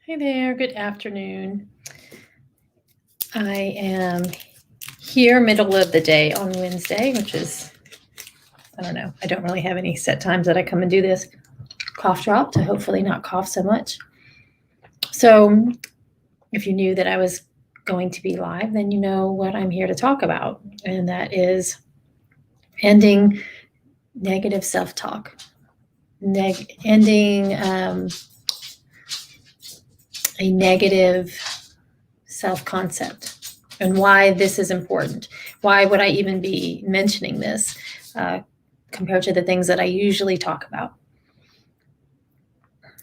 Hi there, good afternoon. I am here middle of the day on Wednesday, which is, I don't know, I don't really have any set times that I come and do this cough drop to hopefully not cough so much. So if you knew that I was going to be live, then you know what I'm here to talk about, and that is ending negative self-talk, ending a negative self-concept, and why this is important. Why would I even be mentioning this compared to the things that I usually talk about?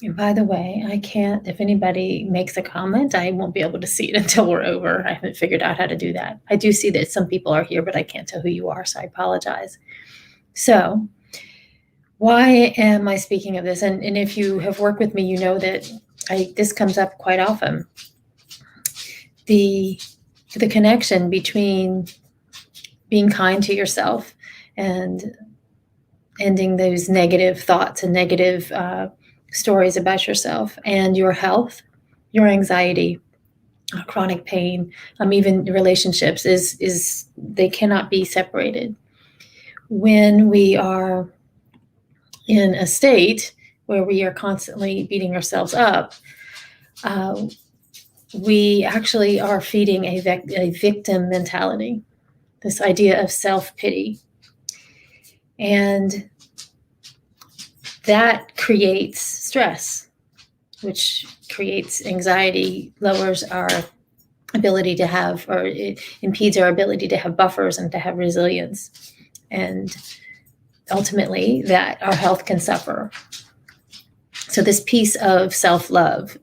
And by the way, I can't, if anybody makes a comment, I won't be able to see it until we're over. I haven't figured out how to do that. I do see that some people are here, but I can't tell who you are, so I apologize. So why am I speaking of this? And if you have worked with me, you know that this comes up quite often. The connection between being kind to yourself and ending those negative thoughts and negative stories about yourself and your health, your anxiety, chronic pain, even relationships is they cannot be separated. When we are in a state where we are constantly beating ourselves up, we actually are feeding a victim mentality, this idea of self-pity. And that creates stress, which creates anxiety, lowers our ability to have, or it impedes our ability to have buffers and to have resilience. And ultimately, that our health can suffer. So this piece of self-love,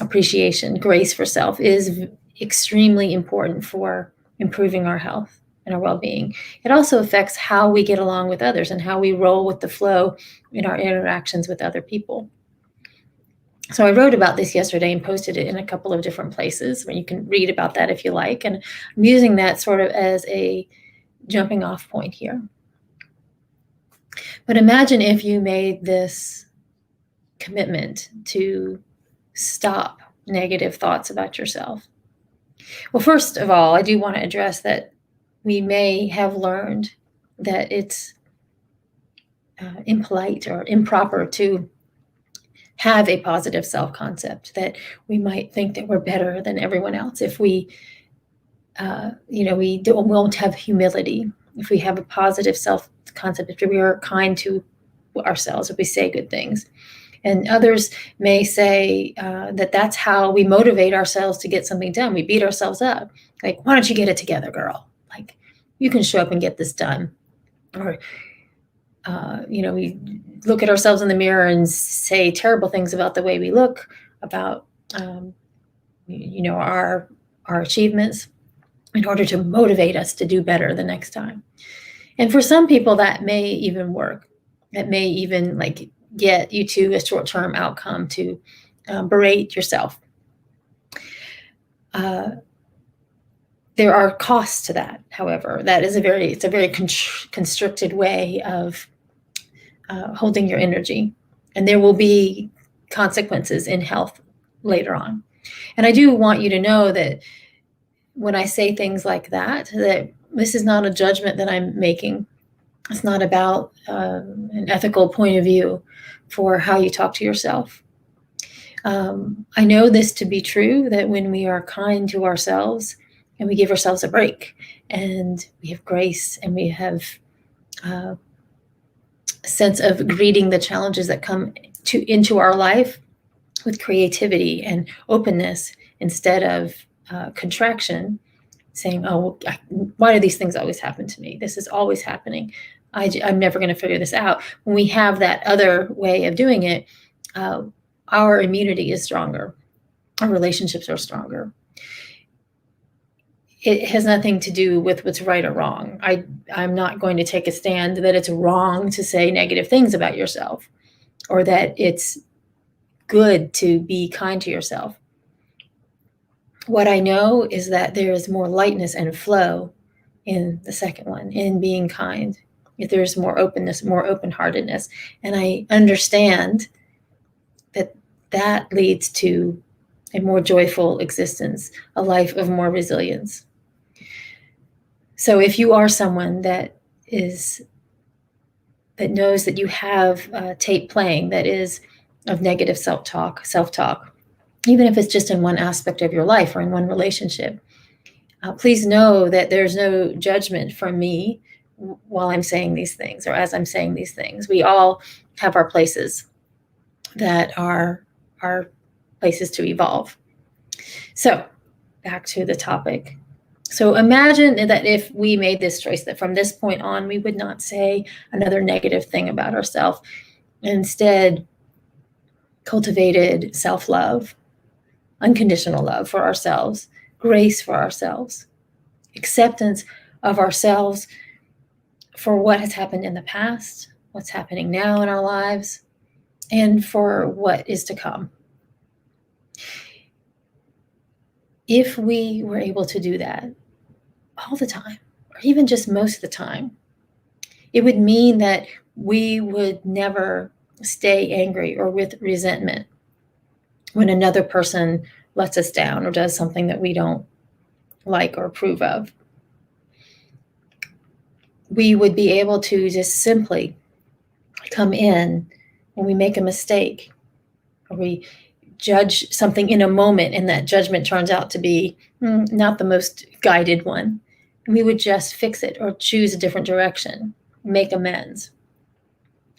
appreciation, grace for self is extremely important for improving our health and our well-being. It also affects how we get along with others and how we roll with the flow in our interactions with other people. So I wrote about this yesterday and posted it in a couple of different places where you can read about that if you like. And I'm using that sort of as a jumping off point here. But imagine if you made this commitment to stop negative thoughts about yourself. Well, first of all, I do want to address that we may have learned that it's impolite or improper to have a positive self-concept, that we might think that we're better than everyone else if we won't have humility, if we have a positive self-concept, if we are kind to ourselves, if we say good things. And others may say that that's how we motivate ourselves to get something done. We beat ourselves up. Like, why don't you get it together, girl? Like, you can show up and get this done. Or, we look at ourselves in the mirror and say terrible things about the way we look, about, our achievements, in order to motivate us to do better the next time. And for some people, that may even work. That may even get you to a short-term outcome, to berate yourself. There are costs to that, however. That is it's a very constricted way of holding your energy. And there will be consequences in health later on. And I do want you to know that when I say things like that this is not a judgment that I'm making. It's not about an ethical point of view for how you talk to yourself. I know this to be true, that when we are kind to ourselves and we give ourselves a break and we have grace and we have a sense of greeting the challenges that come into our life with creativity and openness instead of contraction, saying, oh, why do these things always happen to me? This is always happening. I'm never going to figure this out. When we have that other way of doing it, our immunity is stronger. Our relationships are stronger. It has nothing to do with what's right or wrong. I'm not going to take a stand that it's wrong to say negative things about yourself, or that it's good to be kind to yourself. What I know is that there is more lightness and flow in the second one, in being kind. If there's more openness, more open-heartedness. And I understand that leads to a more joyful existence, a life of more resilience. So if you are someone that knows that you have tape playing that is of negative self-talk, even if it's just in one aspect of your life or in one relationship, please know that there's no judgment from me while I'm saying these things or as I'm saying these things. We all have our places that are places to evolve. So back to the topic. So imagine that if we made this choice that from this point on, we would not say another negative thing about ourselves. Instead, cultivated self-love, unconditional love for ourselves, grace for ourselves, acceptance of ourselves for what has happened in the past, what's happening now in our lives, and for what is to come. If we were able to do that all the time, or even just most of the time, it would mean that we would never stay angry or with resentment when another person lets us down or does something that we don't like or approve of. We would be able to just simply come in when we make a mistake or we judge something in a moment and that judgment turns out to be not the most guided one. We would just fix it or choose a different direction, make amends.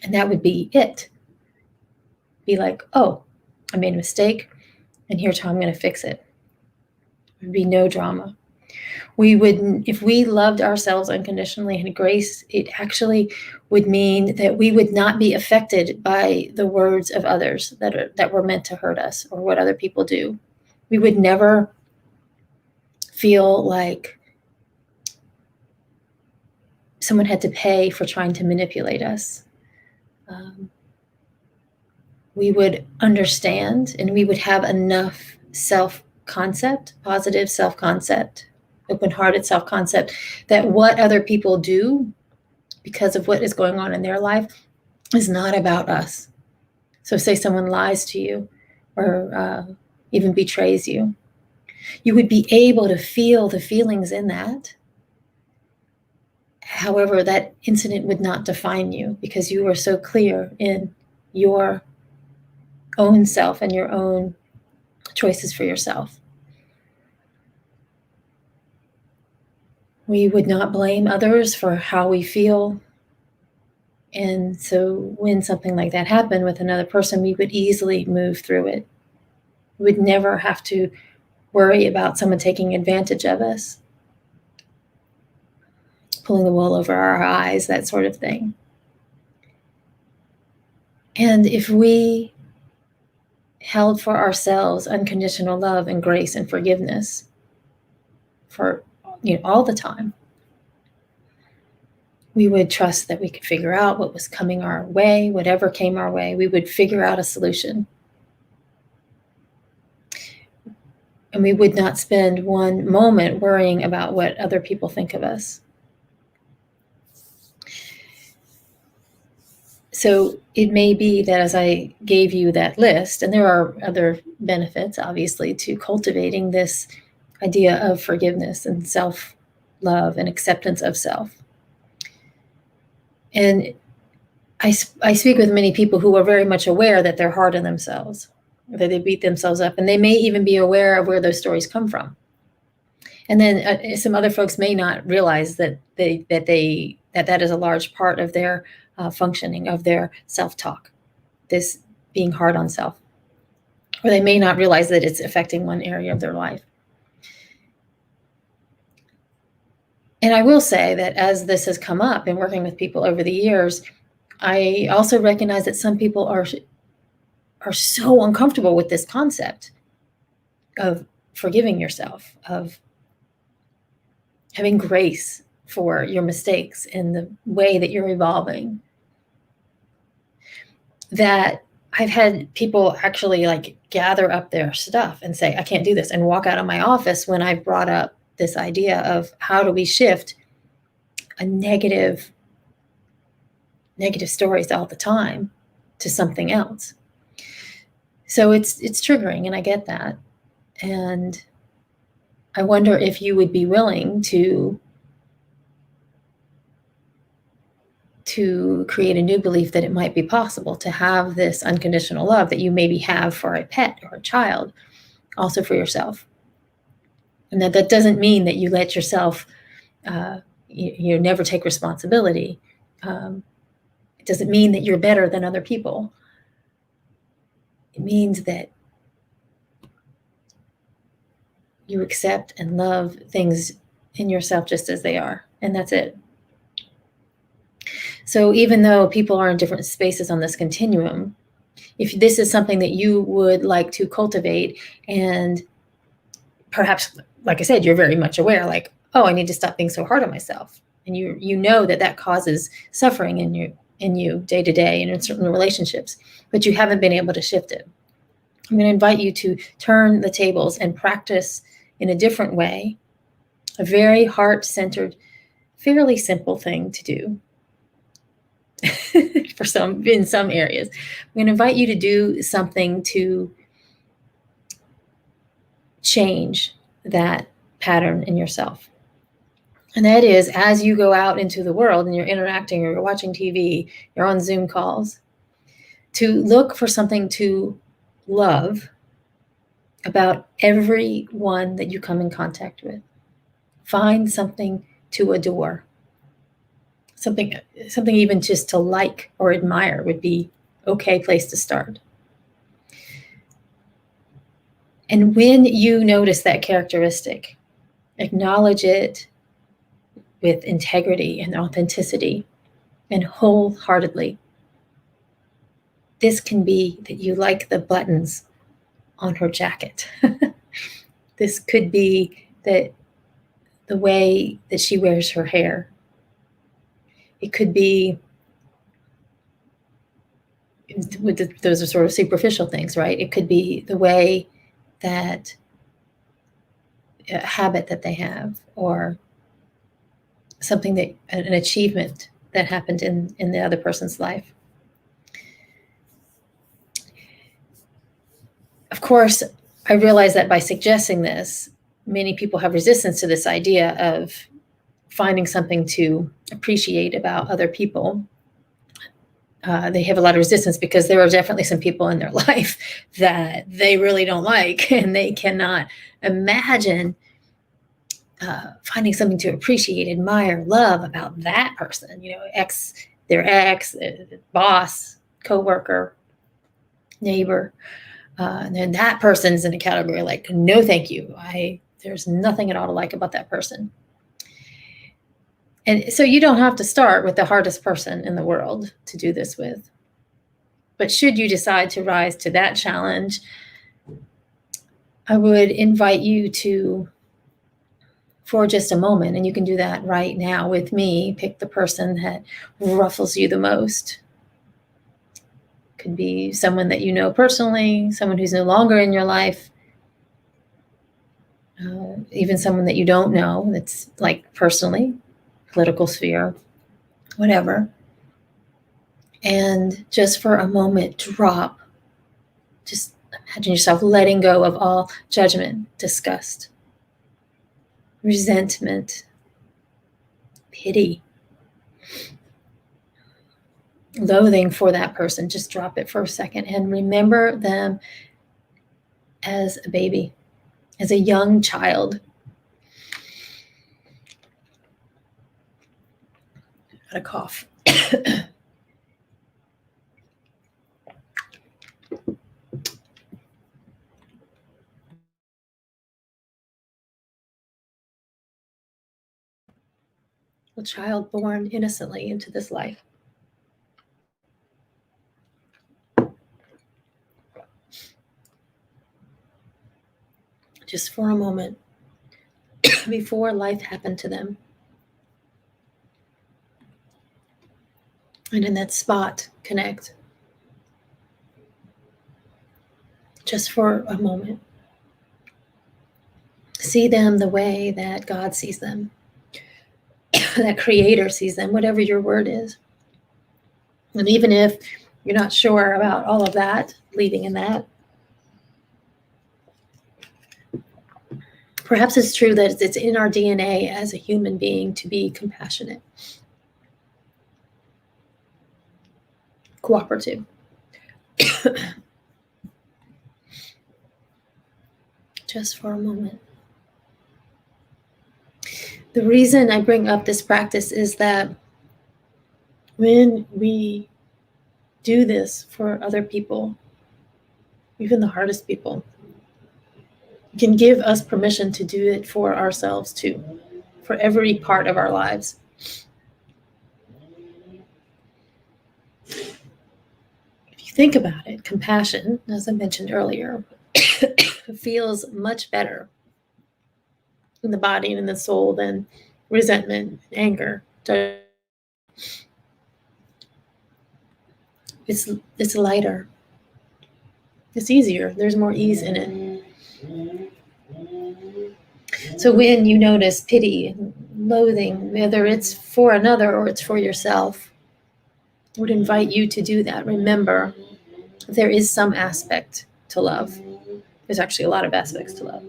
And that would be it. Be like, oh, I made a mistake and here's how I'm going to fix it. There would be no drama. We would, if we loved ourselves unconditionally and grace, it actually would mean that we would not be affected by the words of others that were meant to hurt us or what other people do. We would never feel like someone had to pay for trying to manipulate us. We would understand and we would have enough self-concept, positive self-concept, open-hearted self-concept, that what other people do because of what is going on in their life is not about us. So say someone lies to you or even betrays you, you would be able to feel the feelings in that. However, that incident would not define you because you are so clear in your own self and your own choices for yourself. We would not blame others for how we feel. And so when something like that happened with another person, we would easily move through it. We would never have to worry about someone taking advantage of us, pulling the wool over our eyes, that sort of thing. And if we held for ourselves unconditional love and grace and forgiveness for all the time, we would trust that we could figure out what was coming our way, whatever came our way, we would figure out a solution. And we would not spend one moment worrying about what other people think of us. So it may be that as I gave you that list, and there are other benefits, obviously, to cultivating this idea of forgiveness and self-love and acceptance of self. And I speak with many people who are very much aware that they're hard on themselves, that they beat themselves up, and they may even be aware of where those stories come from. And then some other folks may not realize that that is a large part of their functioning, of their self-talk, this being hard on self. Or they may not realize that it's affecting one area of their life. And I will say that as this has come up in working with people over the years, I also recognize that some people are so uncomfortable with this concept of forgiving yourself, of having grace for your mistakes and the way that you're evolving, that I've had people actually gather up their stuff and say, I can't do this, and walk out of my office when I've brought up this idea of how do we shift a negative stories all the time to something else. So it's triggering, and I get that. And I wonder if you would be willing to create a new belief that it might be possible to have this unconditional love that you maybe have for a pet or a child, also for yourself. And that doesn't mean that you let yourself, you never take responsibility. It doesn't mean that you're better than other people. It means that you accept and love things in yourself just as they are, and that's it. So even though people are in different spaces on this continuum, if this is something that you would like to cultivate, and perhaps, like I said, you're very much aware, like, oh, I need to stop being so hard on myself, and you know that causes suffering in you day to day and in certain relationships, but you haven't been able to shift it. I'm going to invite you to turn the tables and practice in a different way, a very heart-centered, fairly simple thing to do. In some areas, I'm going to invite you to do something to change that pattern in yourself. And that is, as you go out into the world and you're interacting, or you're watching TV, you're on Zoom calls, to look for something to love about everyone that you come in contact with. Find something to adore. Something even just to like or admire would be okay place to start. And when you notice that characteristic, acknowledge it with integrity and authenticity and wholeheartedly. This can be that you like the buttons on her jacket. This could be that the way that she wears her hair. It could be, those are sort of superficial things, right? It could be the way that a habit that they have, or something that, an achievement that happened in the other person's life. Of course, I realize that by suggesting this, many people have resistance to this idea of finding something to appreciate about other people. They have a lot of resistance because there are definitely some people in their life that they really don't like, and they cannot imagine finding something to appreciate, admire, love about that person. Their ex, boss, coworker, neighbor. And then that person's in a category like, no, thank you. There's nothing at all to like about that person. And so you don't have to start with the hardest person in the world to do this with. But should you decide to rise to that challenge, I would invite you to, for just a moment, and you can do that right now with me, pick the person that ruffles you the most. Could be someone that you know personally, someone who's no longer in your life, even someone that you don't know, that's like personally, political sphere, whatever. And just for a moment, just imagine yourself letting go of all judgment, disgust, resentment, pity, loathing for that person. Just drop it for a second and remember them as a baby, as a young child. Got a cough. A child born innocently into this life. Just for a moment before life happened to them. And in that spot, connect. Just for a moment. See them the way that God sees them, that Creator sees them, whatever your word is. And even if you're not sure about all of that, leading in that, Perhaps it's true that it's in our DNA as a human being to be compassionate, cooperative. Just for a moment. The reason I bring up this practice is that when we do this for other people, even the hardest people, it can give us permission to do it for ourselves too, for every part of our lives. If you think about it, compassion, as I mentioned earlier, feels much better in the body and in the soul than resentment, anger. It's lighter. It's easier. There's more ease in it. So when you notice pity and loathing, whether it's for another or it's for yourself, I would invite you to do that. Remember, there is some aspect to love. There's actually a lot of aspects to love.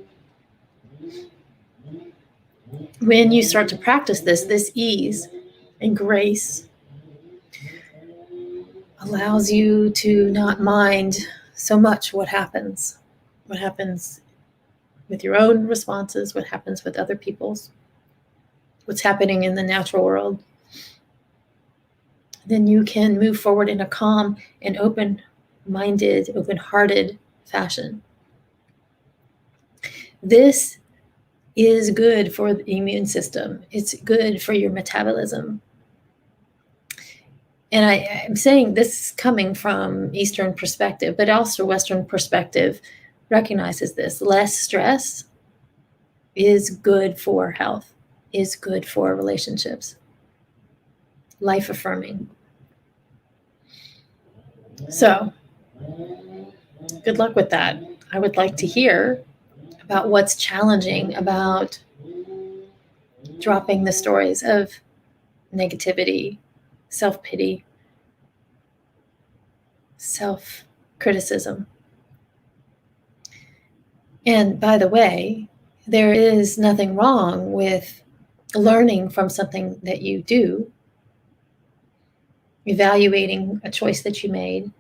When you start to practice this ease and grace allows you to not mind so much what happens with your own responses, what happens with other people's, what's happening in the natural world. Then you can move forward in a calm and open-minded, open-hearted fashion. This is good for the immune system. It's good for your metabolism. And I'm saying this is coming from Eastern perspective, but also Western perspective recognizes this. Less stress is good for health, is good for relationships, life affirming. So, good luck with that. I would like to hear about what's challenging about dropping the stories of negativity, self-pity, self-criticism. And by the way, there is nothing wrong with learning from something that you do, evaluating a choice that you made,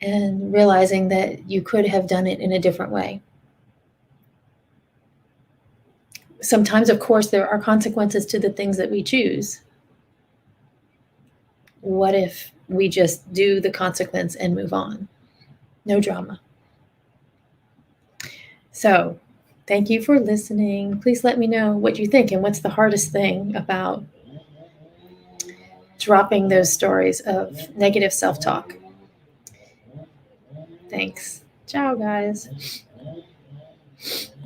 and realizing that you could have done it in a different way. Sometimes, of course, there are consequences to the things that we choose. What if we just do the consequence and move on? No drama. So, thank you for listening. Please let me know what you think and what's the hardest thing about dropping those stories of negative self-talk. Thanks. Ciao, guys.